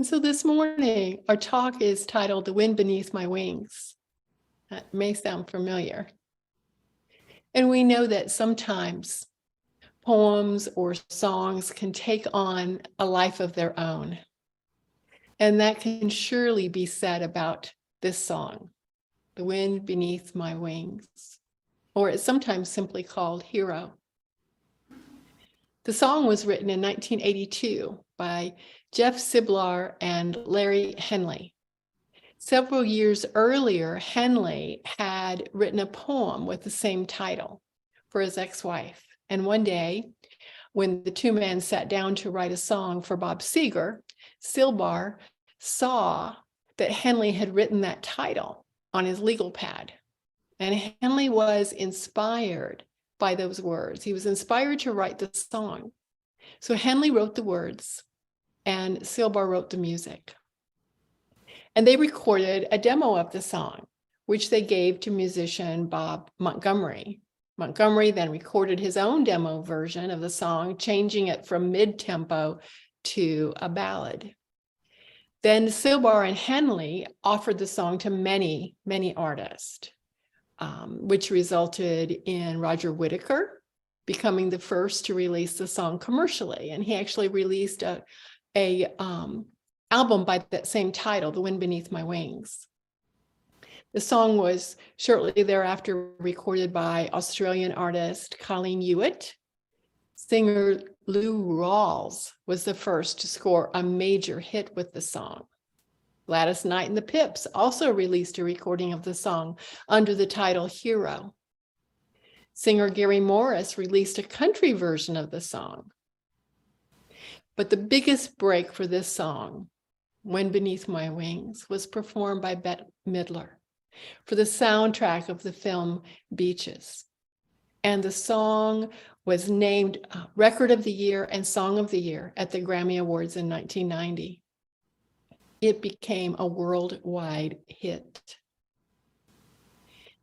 And so this morning, our talk is titled The Wind Beneath My Wings. That may sound familiar. And we know that sometimes poems or songs can take on a life of their own. And that can surely be said about this song, The Wind Beneath My Wings, or it's sometimes simply called Hero. The song was written in 1982 by Jeff Siblar and Larry Henley. Several years earlier, Henley had written a poem with the same title for his ex-wife. And one day, when the two men sat down to write a song for Bob Seger, Siblar saw that Henley had written that title on his legal pad. And Henley was inspired by those words. He was inspired to write the song. So Henley wrote the words and Siblar wrote the music. And they recorded a demo of the song, which they gave to musician Bob Montgomery. Montgomery then recorded his own demo version of the song, changing it from mid-tempo to a ballad. Then Siblar and Henley offered the song to many, many artists, which resulted in Roger Whittaker becoming the first to release the song commercially. And he actually released a album by that same title, The Wind Beneath My Wings. The song was shortly thereafter recorded by Australian artist Colleen Hewitt. Singer Lou Rawls was the first to score a major hit with the song. Gladys Knight and the Pips also released a recording of the song under the title Hero. Singer Gary Morris released a country version of the song. But the biggest break for this song, Wind Beneath My Wings, was performed by Bette Midler for the soundtrack of the film Beaches. And the song was named Record of the Year and Song of the Year at the Grammy Awards in 1990. It became a worldwide hit.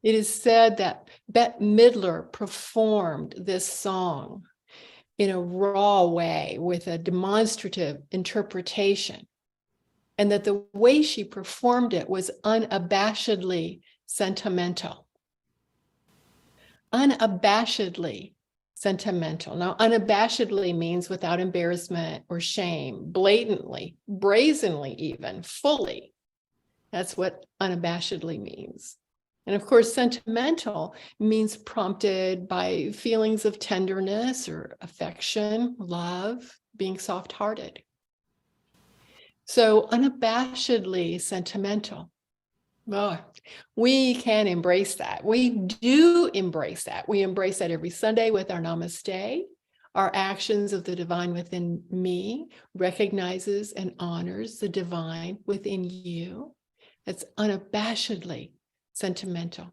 It is said that Bette Midler performed this song in a raw way with a demonstrative interpretation, and that the way she performed it was unabashedly sentimental. Unabashedly sentimental. Now, unabashedly means without embarrassment or shame, blatantly, brazenly even, fully. That's what unabashedly means. And of course, sentimental means prompted by feelings of tenderness or affection, love, being soft-hearted. So unabashedly sentimental. Oh, we can embrace that. We do embrace that. We embrace that every Sunday with our namaste. Our actions of the divine within me recognizes and honors the divine within you. It's unabashedly sentimental,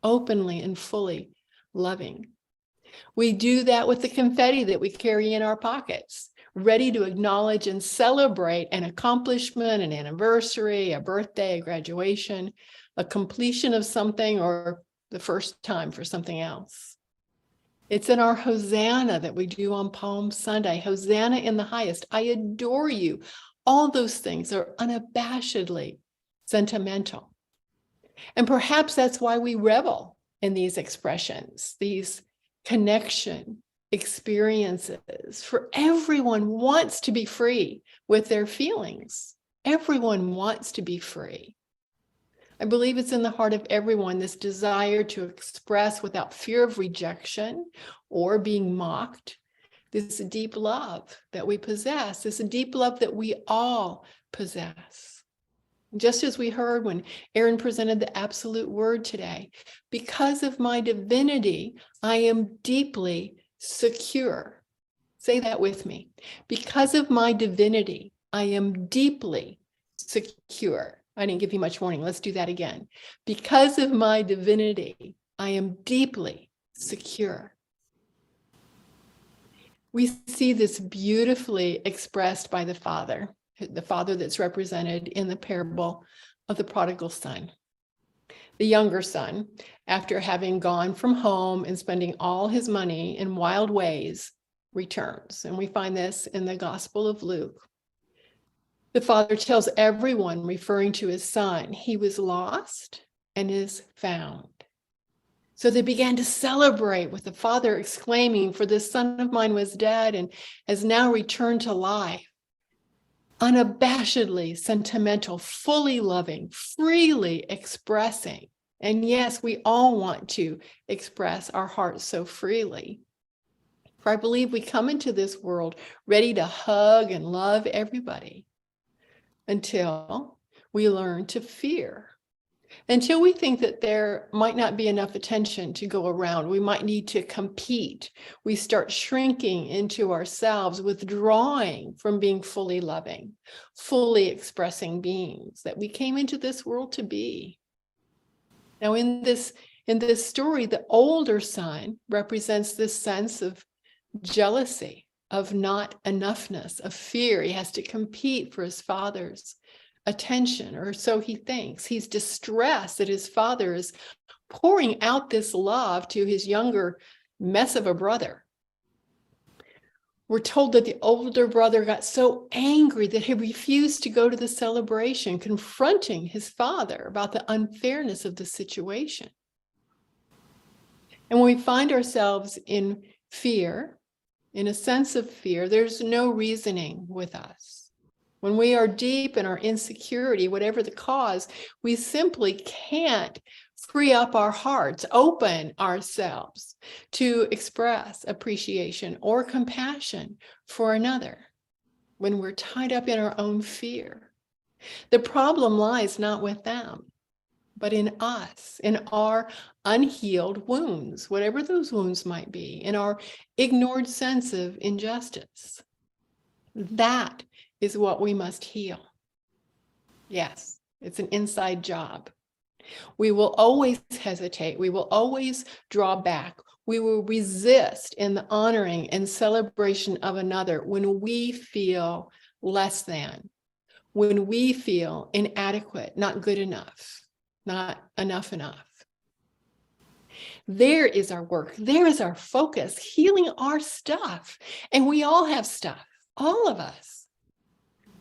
openly and fully loving. We do that with the confetti that we carry in our pockets, ready to acknowledge and celebrate an accomplishment, an anniversary, a birthday, a graduation, a completion of something, or the first time for something else. It's in our Hosanna that we do on Palm Sunday. Hosanna in the highest. I adore you. All those things are unabashedly sentimental. And perhaps that's why we revel in these expressions, these connection experiences. For everyone wants to be free with their feelings. Everyone wants to be free. I believe it's in the heart of everyone, this desire to express without fear of rejection or being mocked, this deep love that we possess, this deep love that we all possess. Just as we heard when Aaron presented the absolute word today, because of my divinity, I am deeply secure. Say that with me. Because of my divinity, I am deeply secure. I didn't give you much warning. Let's do that again. Because of my divinity, I am deeply secure. We see this beautifully expressed by the Father that's represented in the parable of the prodigal son. The younger son, after having gone from home and spending all his money in wild ways, returns. And we find this in the Gospel of Luke. The father tells everyone, referring to his son, he was lost and is found. So they began to celebrate with the father exclaiming, "For this son of mine was dead and has now returned to life." Unabashedly sentimental, fully loving, freely expressing. And yes, we all want to express our hearts so freely. For I believe we come into this world ready to hug and love everybody until we learn to fear. Until we think that there might not be enough attention to go around, we might need to compete. We start shrinking into ourselves, withdrawing from being fully loving, fully expressing beings that we came into this world to be. Now, in this story, the older son represents this sense of jealousy, of not enoughness, of fear. He has to compete for his father's attention, or so he thinks. He's distressed that his father is pouring out this love to his younger mess of a brother. We're told that the older brother got so angry that he refused to go to the celebration, confronting his father about the unfairness of the situation. And when we find ourselves in fear, in a sense of fear, there's no reasoning with us. When we are deep in our insecurity, whatever the cause, we simply can't free up our hearts, open ourselves to express appreciation or compassion for another when we're tied up in our own fear. The problem lies not with them, but in us, in our unhealed wounds, whatever those wounds might be, in our ignored sense of injustice. That is what we must heal. Yes, it's an inside job. We will always hesitate. We will always draw back. We will resist in the honoring and celebration of another when we feel less than, when we feel inadequate, not good enough, not enough. There is our work. There is our focus, healing our stuff. And we all have stuff, all of us.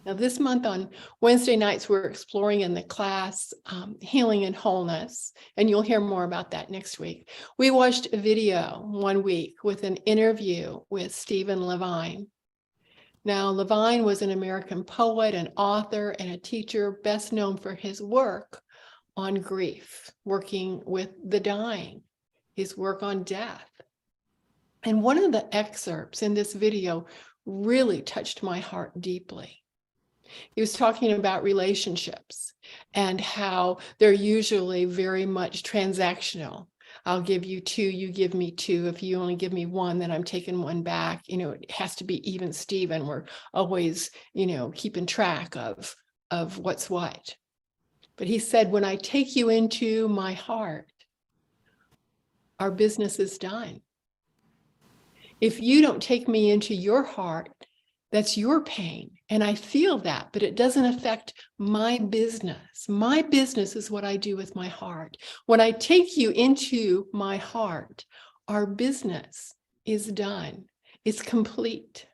Now, this month on Wednesday nights, we're exploring in the class Healing and Wholeness, and you'll hear more about that next week. We watched a video one week with an interview with Stephen Levine. Now, Levine was an American poet, an author, and a teacher, best known for his work on grief, working with the dying, his work on death. And one of the excerpts in this video really touched my heart deeply. He was talking about relationships and how they're usually very much transactional. I'll give you two, you give me two. If you only give me one, then I'm taking one back. It has to be even Steven. We're always, keeping track of what's what. But he said, when I take you into my heart, our business is done. If you don't take me into your heart, that's your pain. And I feel that, but it doesn't affect my business. My business is what I do with my heart. When I take you into my heart, our business is done. It's complete.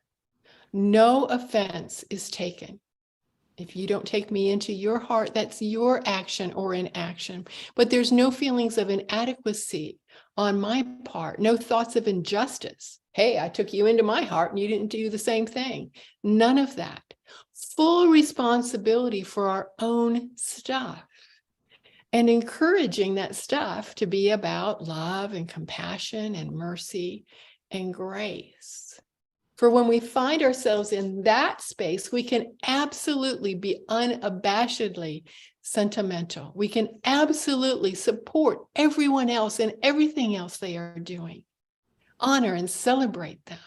No offense is taken. If you don't take me into your heart, that's your action or inaction. But there's no feelings of inadequacy on my part, no thoughts of injustice. Hey, I took you into my heart and you didn't do the same thing. None of that. Full responsibility for our own stuff and encouraging that stuff to be about love and compassion and mercy and grace. For when we find ourselves in that space, we can absolutely be unabashedly sentimental. We can absolutely support everyone else and everything else they are doing. Honor and celebrate them.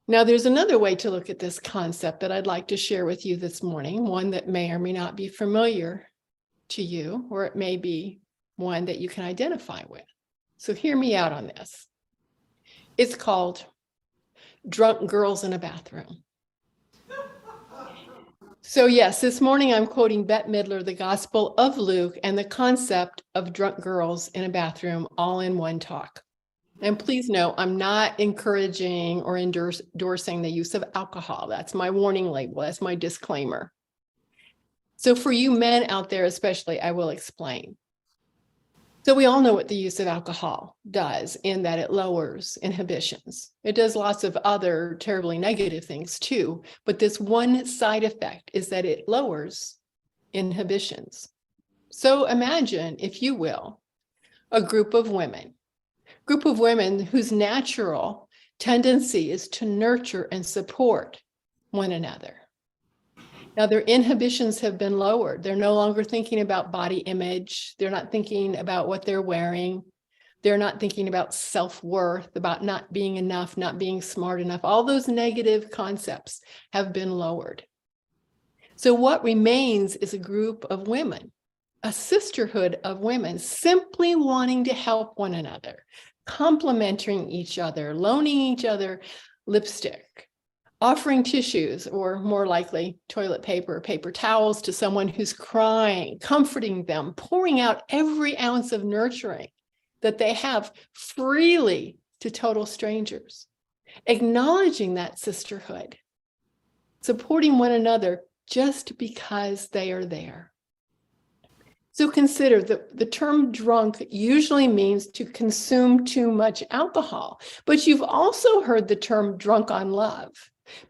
Now, there's another way to look at this concept that I'd like to share with you this morning, one that may or may not be familiar to you, or it may be one that you can identify with. So hear me out on this. It's called Drunk Girls in a Bathroom. So yes, this morning I'm quoting Bette Midler, the Gospel of Luke, and the concept of drunk girls in a bathroom all in one talk. And please know, I'm not encouraging or endorsing the use of alcohol. That's my warning label. That's my disclaimer. So for you men out there, especially, I will explain. So we all know what the use of alcohol does in that it lowers inhibitions. It does lots of other terribly negative things too, but this one side effect is that it lowers inhibitions. So imagine, if you will, a group of women whose natural tendency is to nurture and support one another. Now, their inhibitions have been lowered. They're no longer thinking about body image. They're not thinking about what they're wearing. They're not thinking about self-worth, about not being enough, not being smart enough. All those negative concepts have been lowered. So what remains is a group of women, a sisterhood of women simply wanting to help one another, complimenting each other, loaning each other lipstick, offering tissues, or more likely toilet paper, paper towels to someone who's crying, comforting them, pouring out every ounce of nurturing that they have freely to total strangers, acknowledging that sisterhood, supporting one another just because they are there. So consider the term drunk usually means to consume too much alcohol, but you've also heard the term drunk on love,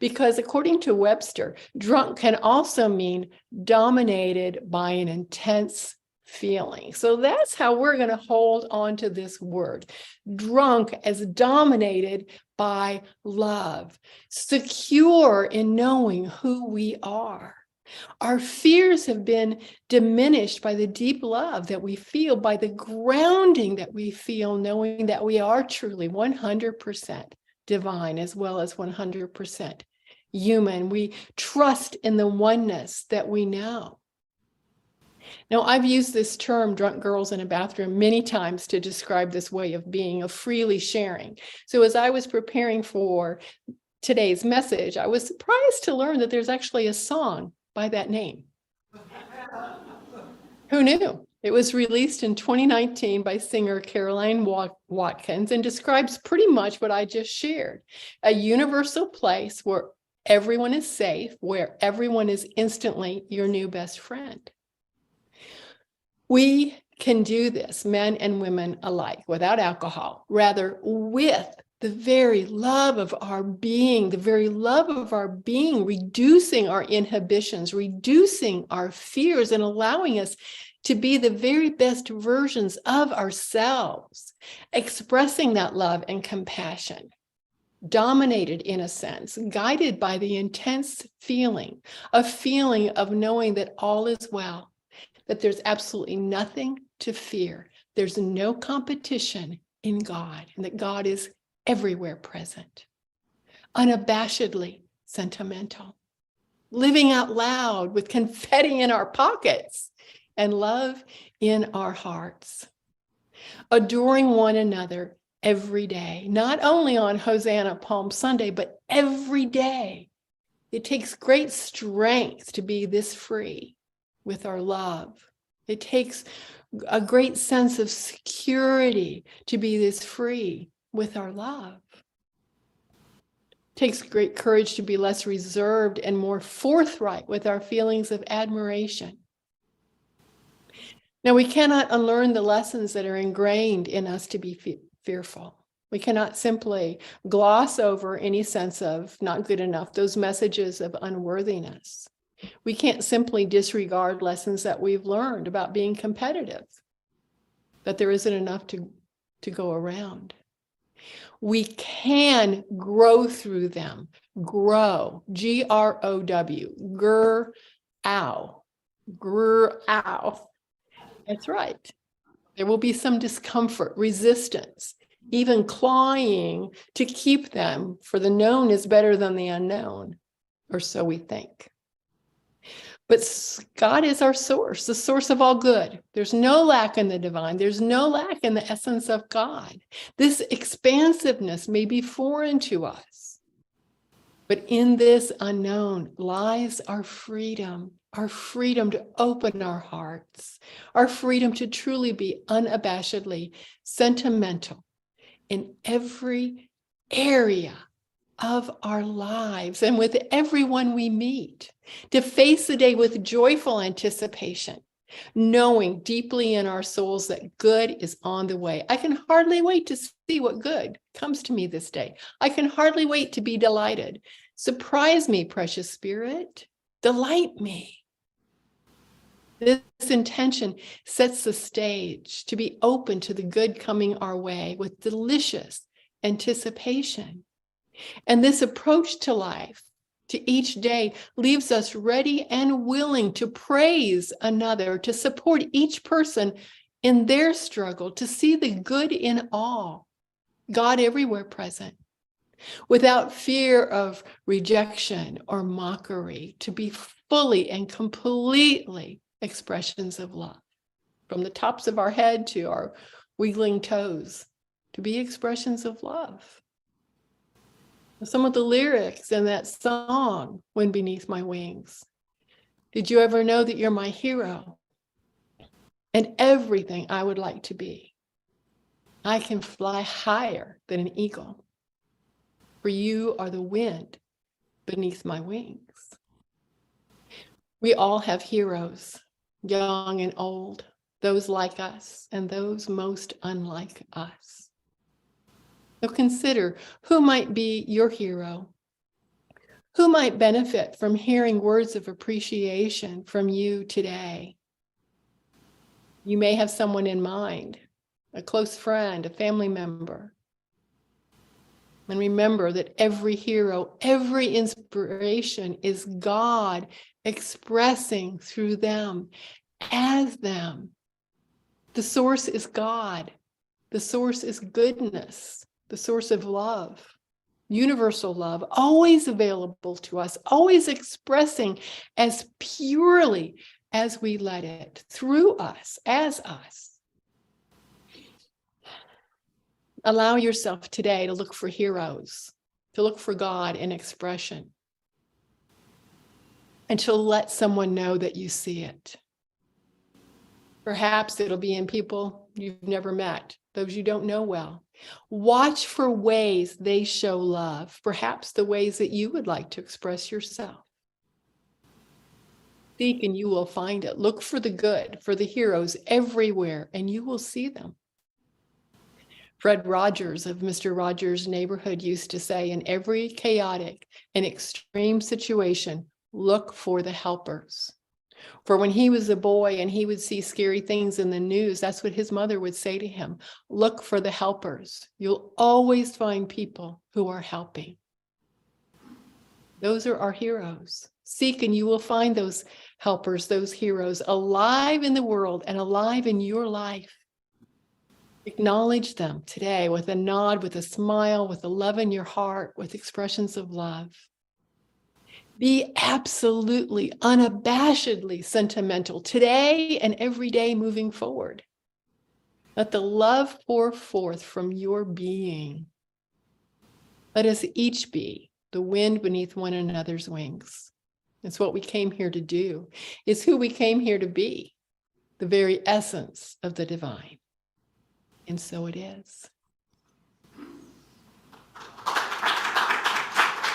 because according to Webster, drunk can also mean dominated by an intense feeling. So that's how we're going to hold on to this word, drunk, as dominated by love, secure in knowing who we are. Our fears have been diminished by the deep love that we feel, by the grounding that we feel, knowing that we are truly 100% divine as well as 100% human. We trust in the oneness that we know. Now, I've used this term, drunk girls in a bathroom, many times to describe this way of being, of freely sharing. So as I was preparing for today's message, I was surprised to learn that there's actually a song by that name. Who knew? It was released in 2019 by singer Caroline Watkins and describes pretty much what I just shared. A universal place where everyone is safe, where everyone is instantly your new best friend. We can do this, men and women alike, without alcohol, rather with the very love of our being, reducing our inhibitions, reducing our fears, and allowing us to be the very best versions of ourselves, expressing that love and compassion, dominated in a sense, guided by the intense feeling of knowing that all is well, that there's absolutely nothing to fear. There's no competition in God, and that God is everywhere present, unabashedly sentimental, living out loud with confetti in our pockets and love in our hearts, adoring one another every day, not only on Hosanna Palm Sunday, but every day. It takes great strength to be this free with our love. It takes a great sense of security to be this free with our love. It takes great courage to be less reserved and more forthright with our feelings of admiration. Now, we cannot unlearn the lessons that are ingrained in us to be fearful. We cannot simply gloss over any sense of not good enough, those messages of unworthiness. We can't simply disregard lessons that we've learned about being competitive, that there isn't enough to go around. We can grow through them. Grow, G-R-O-W, grow. That's right. There will be some discomfort, resistance, even clawing to keep them, for the known is better than the unknown, or so we think. But God is our source, the source of all good. There's no lack in the divine. There's no lack in the essence of God. This expansiveness may be foreign to us, but in this unknown lies our freedom to open our hearts, our freedom to truly be unabashedly sentimental in every area of our lives and with everyone we meet, to face the day with joyful anticipation, knowing deeply in our souls that good is on the way. I can hardly wait to see what good comes to me this day. I can hardly wait to be delighted. Surprise me, precious Spirit. Delight me. This intention sets the stage to be open to the good coming our way with delicious anticipation. And this approach to life, to each day, leaves us ready and willing to praise another, to support each person in their struggle, to see the good in all, God everywhere present, without fear of rejection or mockery, to be fully and completely expressions of love, from the tops of our head to our wiggling toes, to be expressions of love. Some of the lyrics in that song, Wind Beneath My Wings. Did you ever know that you're my hero and everything I would like to be? I can fly higher than an eagle, for you are the wind beneath my wings. We all have heroes, young and old, those like us and those most unlike us. So consider who might be your hero. Who might benefit from hearing words of appreciation from you today? You may have someone in mind, a close friend, a family member. And remember that every hero, every inspiration is God expressing through them, as them. The source is God. The source is goodness, the source of love, universal love, always available to us, always expressing as purely as we let it, through us, as us. Allow yourself today to look for heroes, to look for God in expression, and to let someone know that you see it. Perhaps it'll be in people you've never met, those you don't know well. Watch for ways they show love, perhaps the ways that you would like to express yourself. Seek and you will find it. Look for the good, for the heroes everywhere, and you will see them. Fred Rogers of Mr. Rogers' Neighborhood used to say, in every chaotic and extreme situation, look for the helpers. For when he was a boy and he would see scary things in the news, that's what his mother would say to him. Look for the helpers. You'll always find people who are helping. Those are our heroes. Seek and you will find those helpers, those heroes, alive in the world and alive in your life. Acknowledge them today with a nod, with a smile, with a love in your heart, with expressions of love. Be absolutely, unabashedly sentimental today and every day moving forward. Let the love pour forth from your being. Let us each be the wind beneath one another's wings. It's what we came here to do. It's who we came here to be, the very essence of the divine. And so it is.